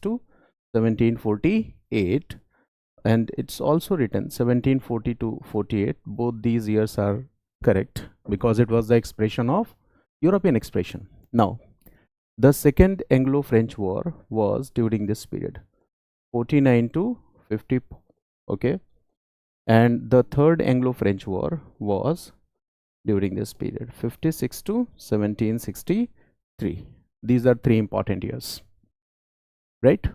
to 1748, and it's also written 1740 to 48. Both these years are correct because it was the expression of European expression. Now, the second Anglo-French war was during this period, 49 to 50, okay, and the third Anglo-French war was during this period, 56 to 1763. These are three important years, right?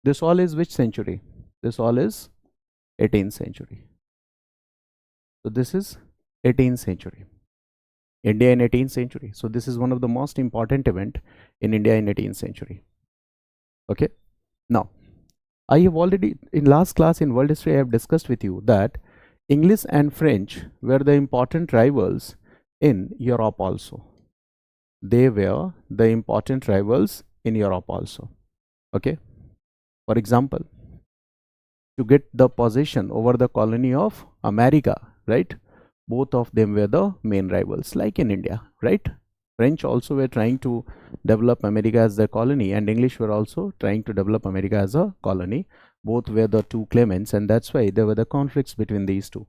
This all is which century? This all is 18th century. So this is 18th century. India in 18th century. So this is one of the most important event in India in 18th century. Okay. Now, I have already in last class in world history I have discussed with you that English and French were the important rivals in Europe also. They were the important rivals in Europe also. Okay. For example, to get the possession over the colony of America, right? Both of them were the main rivals, like in India, right? French also were trying to develop America as their colony, and English were also trying to develop America as a colony. Both were the two claimants, and that's why there were the conflicts between these two.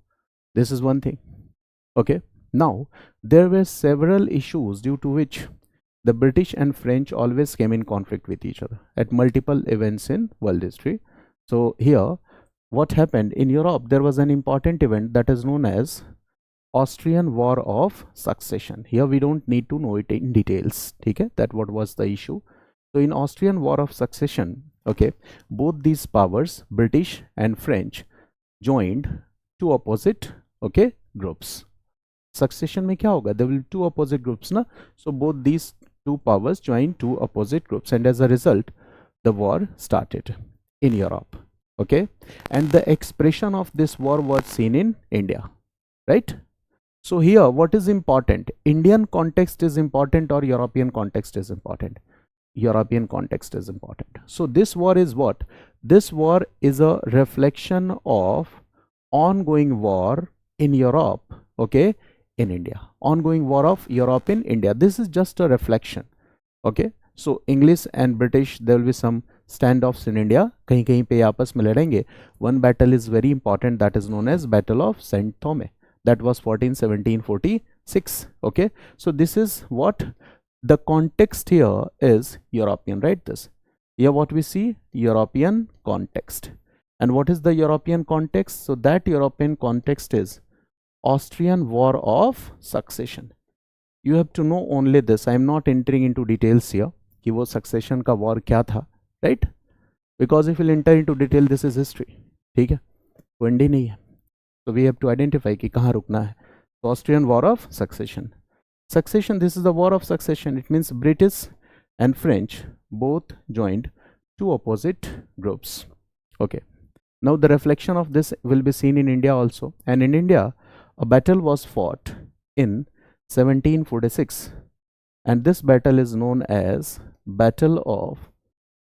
This is one thing. Okay. Now, there were several issues due to which the British and French always came in conflict with each other at multiple events in world history. So here, what happened in Europe, there was an important event that is known as Austrian War of Succession. Here we don't need to know it in details. Okay, that what was the issue. So in Austrian War of Succession, okay, both these powers, British and French, joined two opposite, okay, groups. Succession mein kya hoga? There will be two opposite groups, na? So both these two powers joined two opposite groups, and as a result, the war started in Europe. Okay, and the expression of this war was seen in India, right? So here, what is important? Indian context is important or European context is important? European context is important. So this war is what? This war is a reflection of ongoing war in Europe, okay, in India. Ongoing war of Europe in India. This is just a reflection, okay. So English and British, there will be some standoffs in India. कहीं कहीं पे आपस में लड़ेंगे. One battle is very important, that is known as Battle of Saint Thome. That was 1746. Okay, so this is what the context here is European, right? This here what we see, European context. And what is the European context? So that European context is Austrian War of Succession. You have to know only this. I am not entering into details here कि वो succession का war क्या था, right? Because if you enter into detail, this is history. ठीक है, वो Andy नहीं है. So we have to identify कि कहाँ रुकना है. So Austrian War of Succession. Succession, this is the War of Succession. It means British and French both joined two opposite groups. Okay. Now the reflection of this will be seen in India also. And in India, a battle was fought in 1746. And this battle is known as Battle of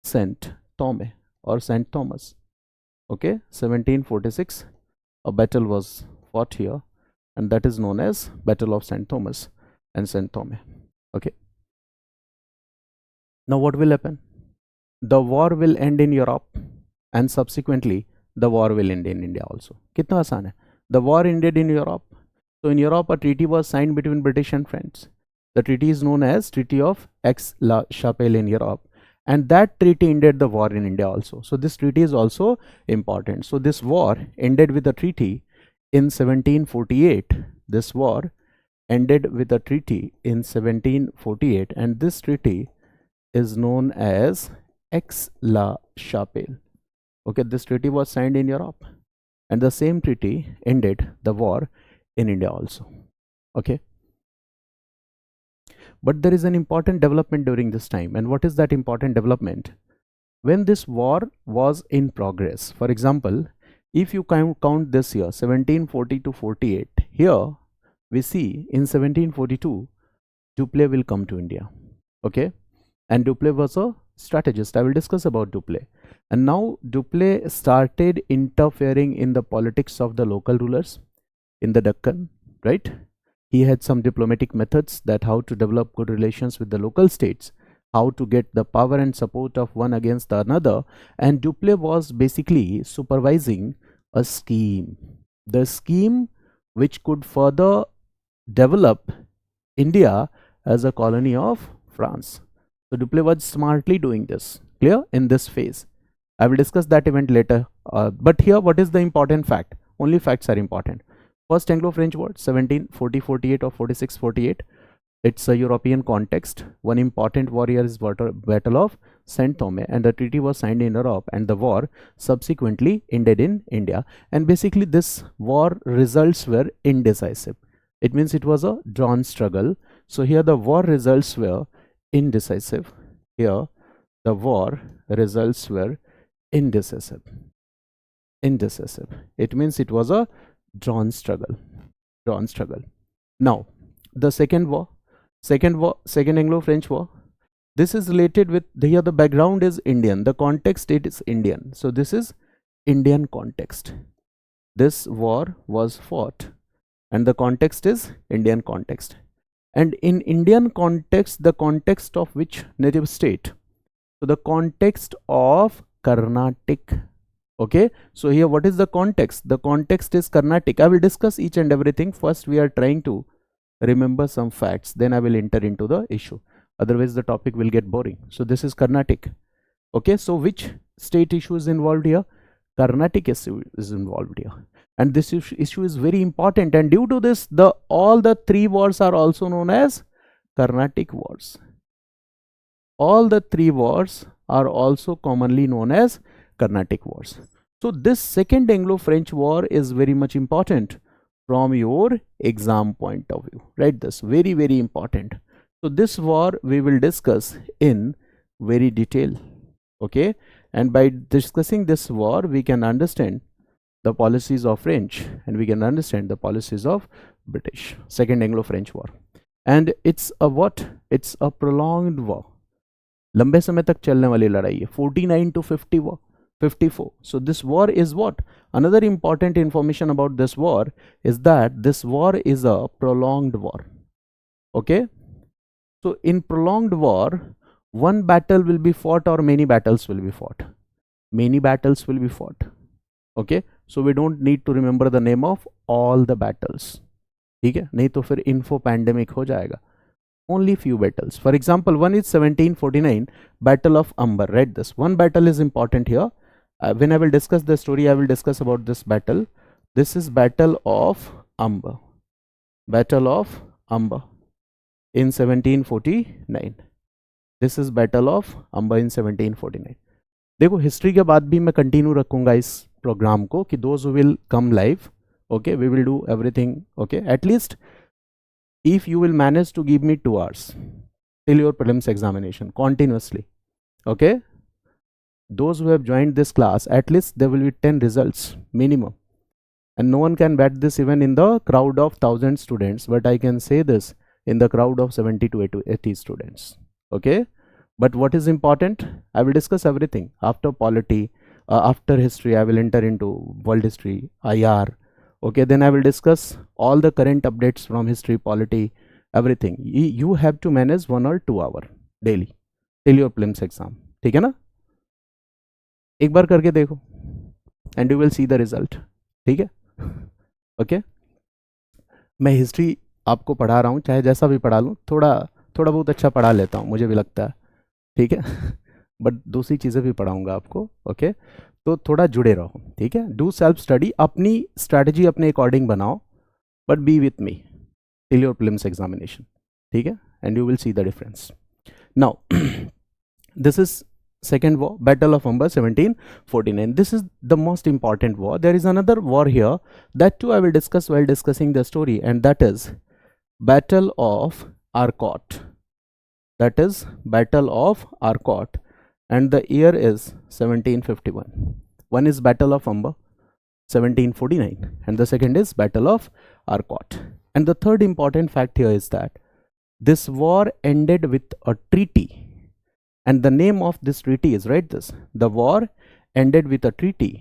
Saint Thome or Saint Thomas. Okay, 1746. A battle was fought here, and that is known as Battle of Saint Thomas and Saint Thome. Okay. Now what will happen? The war will end in Europe, and subsequently the war will end in India also. Kitna aasan hai? The war ended in Europe. So in Europe, a treaty was signed between British and French. The treaty is known as Treaty of Aix-la-Chapelle in Europe. And that treaty ended the war in India also. So this treaty is also important. So this war ended with a treaty in 1748. This war ended with a treaty in 1748. And this treaty is known as Aix-la-Chapelle. Okay, this treaty was signed in Europe. And the same treaty ended the war in India also. Okay. But there is an important development during this time. And what is that important development? When this war was in progress, for example, if you count this year, 1740 to 48, here we see in 1742, Dupleix will come to India. Okay. And Dupleix was a strategist. I will discuss about Dupleix. And now Dupleix started interfering in the politics of the local rulers in the Deccan, right? He had some diplomatic methods that how to develop good relations with the local states. how to get the power and support of one against the another, and Dupleix was basically supervising a scheme, the scheme which could further develop India as a colony of France. So Dupleix was smartly doing this, clear, in this phase. I will discuss that event later, but here what is the important fact? Only facts are important. First Anglo-French War, 1740-48 or 46-48. It's a European context. One important war here is Battle of Saint Thome, and the treaty was signed in Europe, and the war subsequently ended in India. And basically this war results were indecisive. It means it was a drawn struggle. So here the war results were indecisive. Here the war results were indecisive. Indecisive. It means it was a drawn struggle. Drawn struggle. Now the second war, second Anglo-French war. This is related with here the background is Indian. The context it is Indian. So this is Indian context. This war was fought, and the context is Indian context. And in Indian context, the context of which native state? So the context of Carnatic. Okay, so here what is the context? The context is Carnatic. I will discuss each and everything. First we are trying to remember some facts, then I will enter into the issue, otherwise the topic will get boring. So this is Carnatic. Okay, so which state issue is involved here? Carnatic issue is involved here, and this issue is very important, and due to this all the three wars are also known as Carnatic wars. All the three wars are also commonly known as Carnatic wars. So this second Anglo-French war is very much important from your exam point of view. Write this, very very important. So this war we will discuss in very detail. Okay, and by discussing this war we can understand the policies of French, and we can understand the policies of British. Second Anglo-French war, and it's a what? It's a prolonged war. लंबे समय तक चलने वाली लड़ाई है. 49 to 54. So this war is what? Another important information about this war is that this war is a prolonged war. Okay, so in prolonged war, one battle will be fought or many battles will be fought. Many battles will be fought. Okay, so we don't need to remember the name of all the battles. ठीक है, नहीं तो फिर info pandemic हो जाएगा. Only few battles. For example, one is 1749 Battle of Amber. Read this. One battle is important here. When I will discuss the story, I will discuss about this battle. This is Battle of Amber. Battle of Amber in 1749. This is Battle of Amber in 1749. देखो history के बाद भी मैं continue रखूंगा इस programme को कि those who will come live, okay, we will do everything, okay, at least if you will manage to give me 2 hours till your prelims examination continuously, okay, those who have joined this class, at least there will be 10 results minimum, and no one can bet this even in the crowd of 1000 students, but I can say this in the crowd of 70 to 80 students. Okay, but what is important, I will discuss everything. After polity, after history, I will enter into world history, IR. Okay, then I will discuss all the current updates from history, polity, everything. You have to manage 1 or 2 hours daily till your prelims exam. ठीक है ना? एक बार करके देखो and you will see the result. ठीक है? Okay? मैं history आपको पढ़ा रहा हूँ, चाहे जैसा भी पढ़ा लूँ, थोड़ा बहुत अच्छा पढ़ा लेता हूँ, मुझे भी लगता है. ठीक है, बट दूसरी चीज़ें भी पढ़ाऊँगा आपको. ओके, तो थोड़ा जुड़े रहो. ठीक है, डू सेल्फ स्टडी, अपनी स्ट्रैटेजी अपने अकॉर्डिंग बनाओ, but B with me till your prelims examination. ठीक है, and you will see the difference. Now this is second war, Battle of Amber 1749. This is the most important war. There is another war here, that too I will discuss while discussing the story, and that is Battle of Arcot. That is Battle of Arcot, and the year is 1751. One is Battle of Amber 1749, and the second is Battle of Arcot. And the third important fact here is that this war ended with a treaty. And the name of this treaty is, write this, the war ended with a treaty.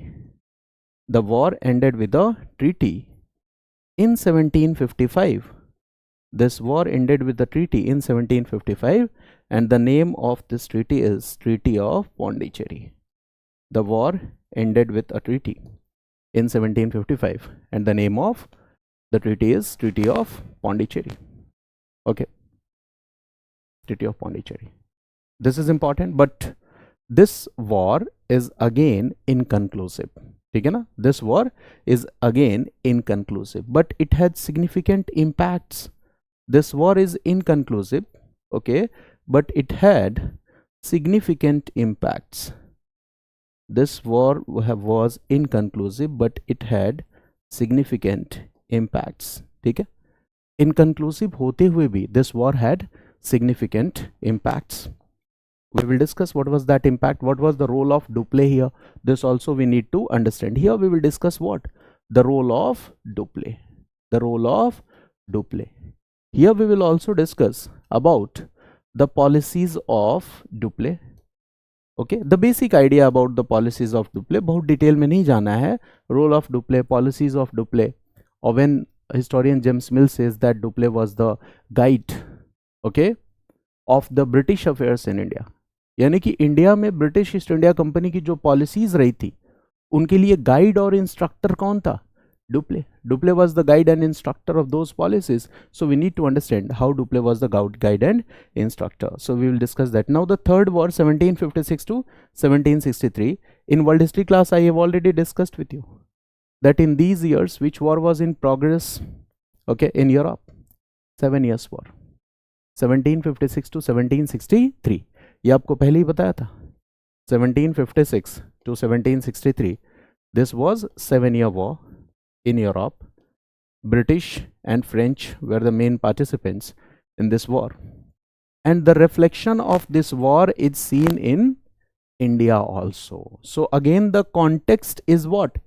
The war ended with a treaty in 1755. This war ended with a treaty in 1755, and the name of this treaty is Treaty of Pondicherry. The war ended with a treaty in 1755, and the name of the treaty is Treaty of Pondicherry. Okay, Treaty of Pondicherry. This is important, but this war is again inconclusive. ठीक है ना? This war is again inconclusive, but it had significant impacts. This war is inconclusive, okay, but it had significant impacts. This war was inconclusive, but it had significant impacts. ठीक है? Inconclusive होते हुए भी this war had significant impacts. We will discuss what was that impact, what was the role of Dupleix here. This also we need to understand. Here we will discuss what? The role of Dupleix. The role of Dupleix. Here we will also discuss about the policies of Dupleix. Okay, the basic idea about the policies of Dupleix, बहुत detail में नहीं जाना है. Role of Dupleix, policies of Dupleix. Or when historian James Mill says that Dupleix was the guide, okay, of the British affairs in India. यानी कि India में British east India company की जो पॉलिसीज रही थी उनके लिए गाइड और इंस्ट्रक्टर कौन था? Dupleix. Dupleix was the guide and instructor of those policies. So we need to understand how Dupleix was the guide and instructor. So we will discuss that. Now the third war, 1756 to 1763. In world history class, I have already discussed with you that in these years, which war was in progress? Okay, in Europe, 7 years war. 1756 to 1763. ये आपको पहले ही बताया था. 1756 to 1763. This was 7-year war in Europe. British and French were the main participants in this war. And the reflection of this war is seen in India also. So again the context is what?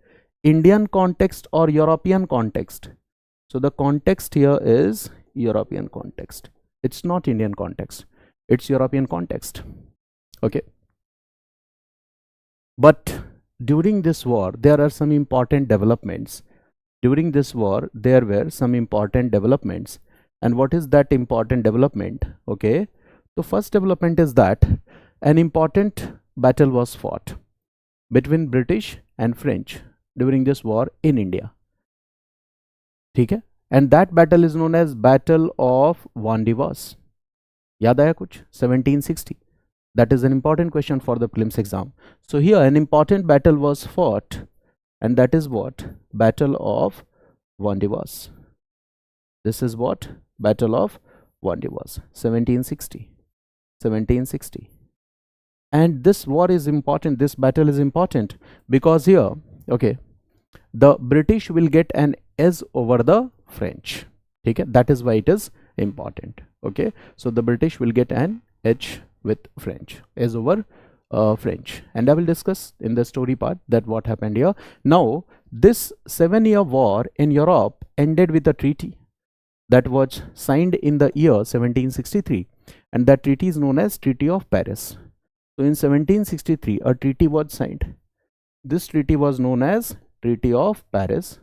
Indian context or European context? So the context here is European context. It's not Indian context. It's European context. Okay. But during this war, there are some important developments. During this war, there were some important developments. And what is that important development? Okay. The first development is that an important battle was fought between British and French during this war in India. ठीक है? And that battle is known as Battle of Vandivas. याद आया कुछ? 1760. That is an important question for the prelims exam. So here an important battle was fought, and that is what? Battle of Vandivas. This is what? Battle of Vandivas, 1760. 1760. And this war is important, this battle is important because here, okay, the British will get an edge over the French. Okay, that is why it is important. Okay, so the British will get an edge with French, edge over French, and I will discuss in the story part that what happened here. Now this 7-year war in Europe ended with a treaty that was signed in the year 1763, and that treaty is known as Treaty of Paris. So in 1763 a treaty was signed. This treaty was known as Treaty of Paris.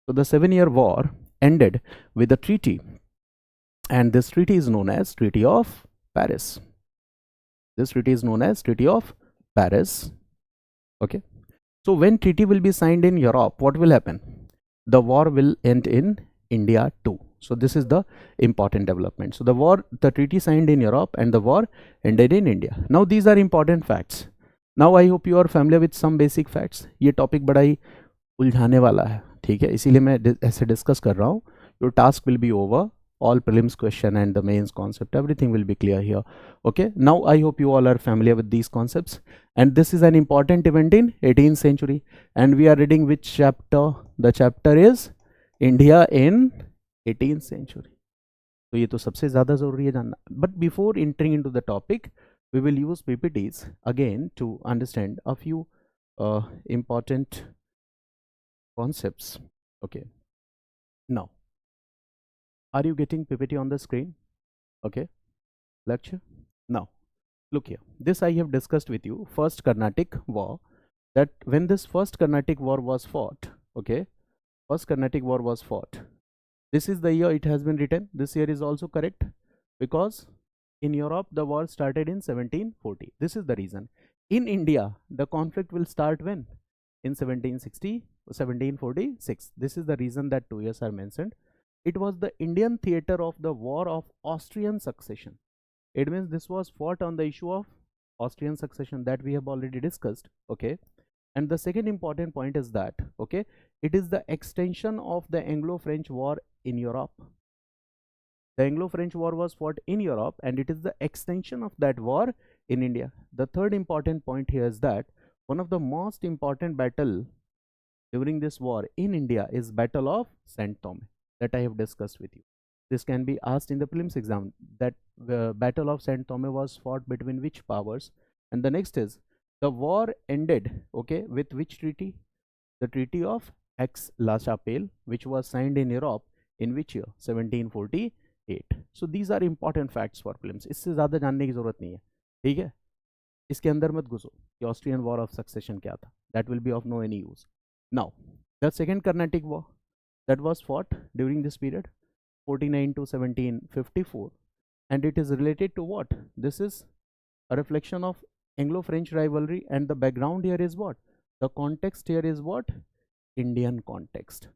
So the 7-year war ended with a treaty, and this treaty is known as Treaty of Paris. This treaty is known as Treaty of Paris. Okay. So when treaty will be signed in Europe, what will happen? The war will end in India too. So this is the important development. So the treaty signed in Europe and the war ended in India. Now these are important facts. Now I hope you are familiar with some basic facts. ये topic बड़ा ही उलझाने वाला है, ठीक है, इसीलिए मैं ऐसे discuss कर रहा हूँ. Your task will be over. All prelims question and the mains concept, everything will be clear here. Okay, now I hope you all are familiar with these concepts, and this is an important event in 18th century, and we are reading which chapter? The chapter is India in 18th century. तो ये तो सबसे ज़्यादा ज़रूरी है जानना. But before entering into the topic, we will use PPTs again to understand a few important concepts. Okay, now are you getting PPT on the screen? Okay, lecture. Now look here, this I have discussed with you. First Carnatic war, that when this first Carnatic war was fought, okay, first Carnatic war was fought, this is the year it has been written. This year is also correct because In Europe, the war started in 1740. This is the reason. In India, the conflict will start when? In 1760, 1746. This is the reason that 2 years are mentioned. It was the Indian theater of the War of Austrian Succession. It means this was fought on the issue of Austrian succession that we have already discussed. Okay. And the second important point is that, okay, it is the extension of the Anglo-French War in Europe. The Anglo-French War was fought in Europe and it is the extension of that war in India. The third important point here is that one of the most important battle during this war in India is Battle of Saint Thome that I have discussed with you. This can be asked in the prelims exam, that the Battle of Saint Thome was fought between which powers. And the next is, the war ended, okay, with which treaty? The Treaty of Aix-la-Chapelle, which was signed in Europe in which year? 1748. So these are important facts for prelims. इससे ज़्यादा जानने की ज़रूरत नहीं है, ठीक है? इसके अंदर मत घुसो कि ऑस्ट्रियन वॉर ऑफ सक्सेशन क्या था. That will be of no any use. Now, the second Carnatic War that was fought during this period, 49 to 1754, and it is related to what? This is a reflection of Anglo-French rivalry, and the background here is what? The context here is what? Indian context.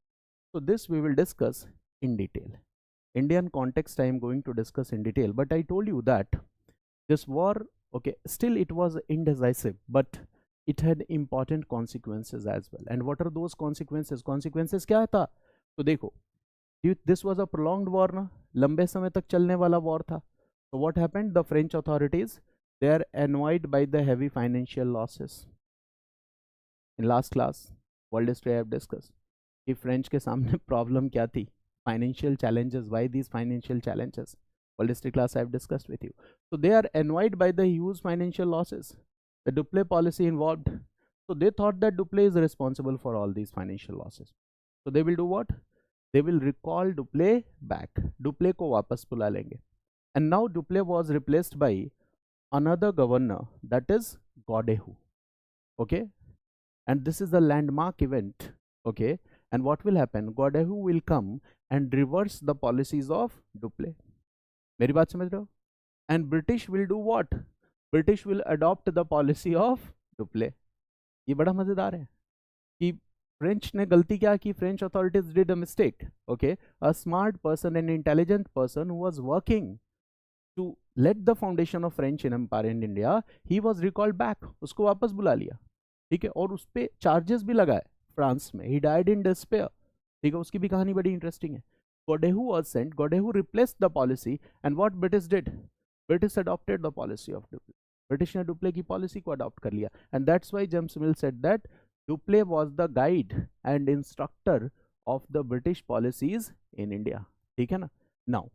So this we will discuss in detail. Indian context I am going to discuss in detail, but I told you that this war, okay, still it was indecisive, but it had important consequences as well. And what are those consequences? Consequences क्या था? तो देखो, this was a prolonged war ना, लंबे समय तक चलने वाला war था. So what happened? The French authorities, they are annoyed by the heavy financial losses. In last class, world history I have discussed कि French के सामने problem क्या थी? Financial challenges. Why these financial challenges? World history class I have discussed with you. So they are annoyed by the huge financial losses, the Dupleix policy involved. So they thought that Dupleix is responsible for all these financial losses. So they will do what? They will recall Dupleix back. Dupleix को वापस बुला लेंगे. And now Dupleix was replaced by another governor, that is Godehou. Okay, and this is the landmark event. Okay, and what will happen? Godehou will come and reverse the policies of Dupleix. मेरी बात समझ रहे हो? And British will do what? British will adopt the policy of Dupleix. ये बड़ा मजेदार है कि फ्रेंच ने गलती क्या की? French authorities did a mistake. Okay, a smart person, an intelligent person who was working to let the foundation of French empire in India, he was recalled back. उसको वापस बुला लिया, ठीक है, और उस पे चार्जेस भी लगाए फ्रांस में. He died in despair. ठीक है, उसकी भी कहानी बड़ी इंटरेस्टिंग है. Godehou was sent. Godehou replaced the policy, and what British did? British adopted the policy of Dupleix. British ने Dupleix की policy को adopt कर लिया, and that's why James Mill said that Dupleix was the guide and instructor of the British policies in India. ठीक है ना? Now,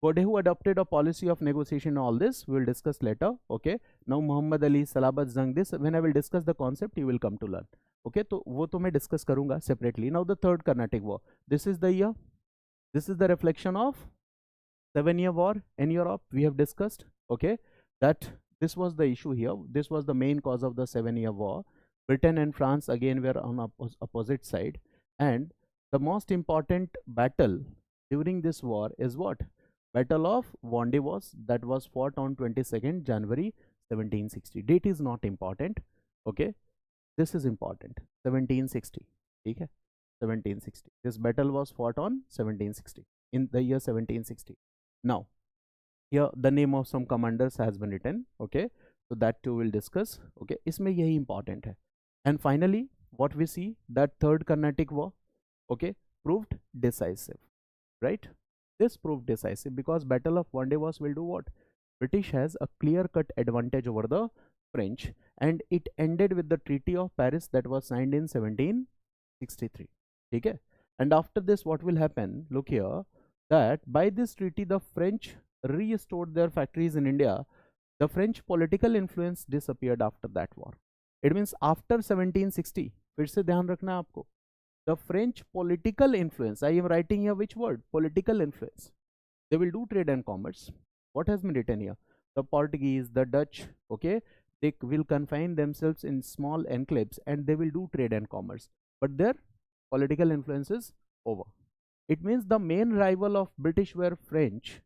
Godehou adopted a policy of negotiation. All this we will discuss later. Okay. Now Muhammad Ali, Salabat Jung, this when I will discuss the concept, you will come to learn. Okay. तो वो तो मैं discuss करूँगा separately. Now the third Carnatic War. This is the year. This is the reflection of 7-year war in Europe. We have discussed. Okay. That this was the issue here. This was the main cause of the 7-year war. Britain and France again were on opposite side. And the most important battle during this war is what? Battle of Vendée, that was fought on 22nd January 1760. Date is not important. Okay, this is important. 1760. Okay, 1760. This battle was fought on 1760, in the year 1760. Now, here the name of some commanders has been written. Okay, so that too will discuss. Okay, इसमें यही important है. And finally, what we see, that third Carnatic War, okay, proved decisive, right? This proved decisive because Battle of Vendée will do what? British has a clear-cut advantage over the French, and it ended with the Treaty of Paris that was signed in 1763. Okay, and after this, what will happen? Look here, that by this treaty, the French restored their factories in India. The French political influence disappeared after that war. It means after 1760, फिर से ध्यान रखना आपको, the French political influence, I am writing here which word? Political influence. They will do trade and commerce. What has been written here? The Portuguese, the Dutch, okay, they will confine themselves in small enclaves and they will do trade and commerce. But their political influence is over. It means the main rival of British were French.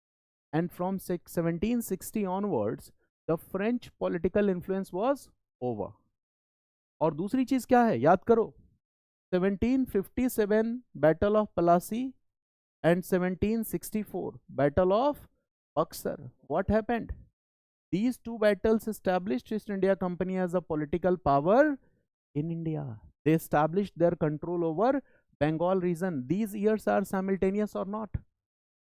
and from 1760 onwards the French political influence was over. और दूसरी चीज क्या है, याद करो, 1757 battle of Plassey and 1764 battle of Buxar. What happened? These two battles established East India Company as a political power in India. They established their control over Bengal region. These years are simultaneous or not?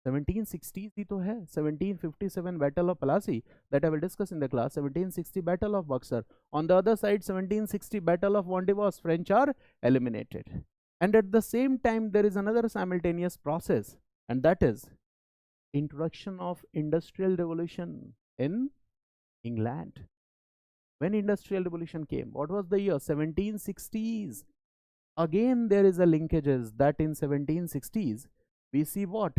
1760s ही तो है, 1757 battle of Plassey that I will discuss in the class, 1760 battle of Buxar. On the other side, 1760 battle of Vandevos. French are eliminated. And at the same time, there is another simultaneous process, and that is introduction of industrial revolution in England. When industrial revolution came, what was the year? 1760s. Again, there is a linkages that in 1760s we see what?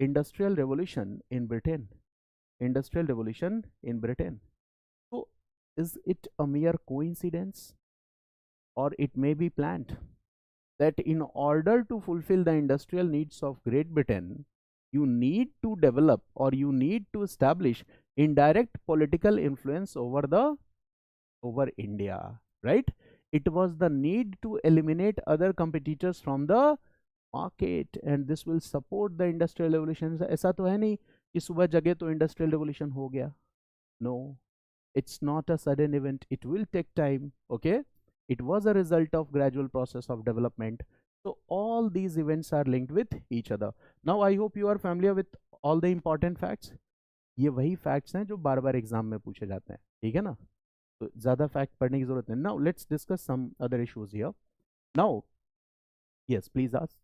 Industrial revolution in Britain. Industrial revolution in Britain. So is it a mere coincidence, or it may be planned, that in order to fulfill the industrial needs of Great Britain, you need to develop, or you need to establish indirect political influence over India, right? It was the need to eliminate other competitors from the market, and this will support the industrial revolution. ऐसा तो है नहीं कि सुबह जगे तो industrial revolution हो गया. No, it's not a sudden event. It will take time. Okay, it was a result of gradual process of development. So all these events are linked with each other. Now I hope you are familiar with all the important facts. ये वही facts हैं जो बार बार exam में पूछे जाते हैं, ठीक है ना? तो ज़्यादा फैक्ट पढ़ने की जरूरत नहीं. Now let's discuss some other issues here. Now, yes, please ask.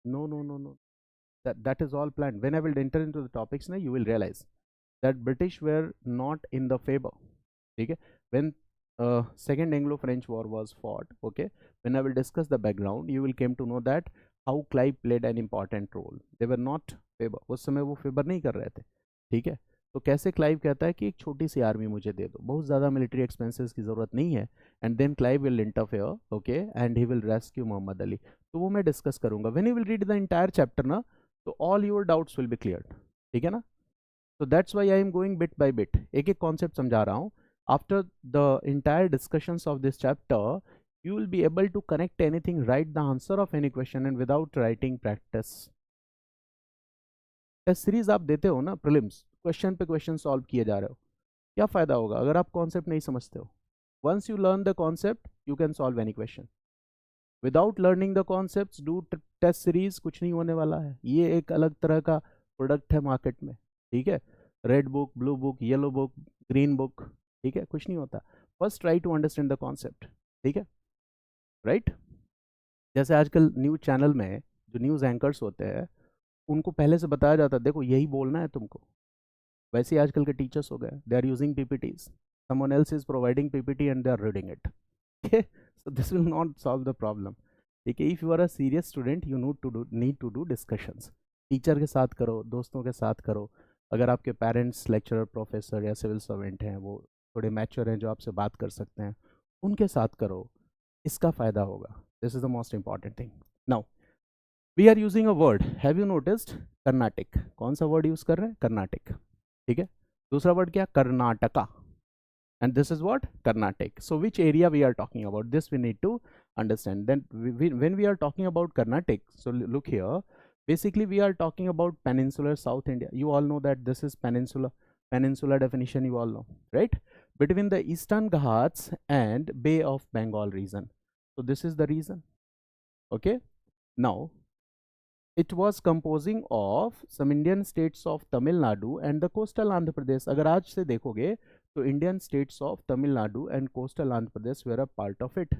No. That is all planned. When I will enter into the topics, now you will realize that British were not in the favor. Okay, when second Anglo-French war was fought, okay, when I will discuss the background, you will came to know that how Clive played an important role. They were not favor. उस समय वो favour नहीं कर रहे थे, ठीक है. तो कैसे क्लाइव कहता है कि एक छोटी सी आर्मी मुझे दे दो, बहुत ज़्यादा मिलिट्री एक्सपेंसेस की ज़रूरत नहीं है, and then Clive will interfere, okay, and he will rescue Mohammed Ali. तो वो मैं डिस्कस करूंगा. When you will read the entire chapter ना, तो all your doubts will be cleared, ठीक है ना. So that's why I am going bit by bit. एक एक कॉन्सेप्ट समझा रहा हूँ. After the entire discussions of this chapter, you will be able to connect anything, write the answer of any question, and without writing practice. Test series आप देते हो ना, prelims, question पे क्वेश्चन सॉल्व किए जा रहे हो, क्या फायदा होगा अगर आप कॉन्सेप्ट नहीं समझते हो? Once you learn the concept, you can solve any question. Without learning the concepts, do test series, कुछ नहीं होने वाला है. ये एक अलग तरह का प्रोडक्ट है मार्केट में, ठीक है. Red book, blue book, yellow book, green book, ठीक है, कुछ नहीं होता. First try to understand the concept, ठीक है, राइट. जैसे आजकल न्यूज चैनल में जो न्यूज़ एंकर्स होते हैं, उनको पहले से बताया जाता है देखो यही बोलना है तुमको. वैसे ही आजकल के टीचर्स हो गए, they are using PPTs, someone else is providing PPT and they are reading it. So this will not solve the problem, ठीक है. If you are a serious student, you need to do discussions. Teacher के साथ करो, दोस्तों के साथ करो. अगर आपके पेरेंट्स लेक्चरर, प्रोफेसर या सिविल सर्वेंट हैं, वो थोड़े मैच्योर हैं, जो आपसे बात कर सकते हैं, उनके साथ करो, इसका फ़ायदा होगा. This is the most important thing. Now we are using a word, have you noticed? Carnatic. कौन सा वर्ड यूज़ कर रहे हैं? कर्नाटिक, ठीक है. दूसरा वर्ड क्या? Karnataka. And this is what? Carnatic. So which area we are talking about? This we need to understand. Then when we are talking about Carnatic, so look here, basically we are talking about peninsular South India. You all know that this is peninsula definition, you all know, right? Between the Eastern Ghats and Bay of Bengal region. So this is the region, okay. Now it was composing of some Indian states of Tamil Nadu and the coastal Andhra Pradesh. अगर आज से देखोगे तो Indian states of Tamil Nadu and coastal Andhra Pradesh were a part of it.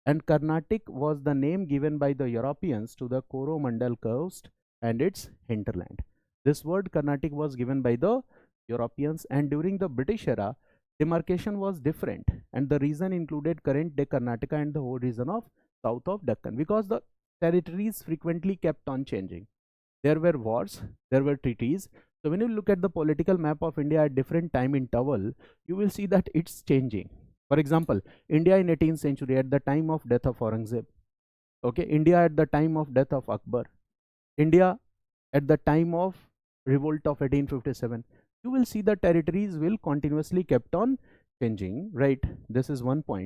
And Carnatic was the name given by the Europeans to the Coromandel coast and its hinterland. This word Carnatic was given by the Europeans, and during the British era, demarcation was different, and the region included current day Karnataka and the whole region of south of Deccan, because the territories frequently kept on changing. There were wars, there were treaties, So when you look at the political map of India at different time interval, you will see that it's changing. For example, India in 18th century at the time of death of Aurangzeb. Okay, India at the time of death of Akbar. India at the time of revolt of 1857. You will see the territories will continuously kept on changing, right? This is one point.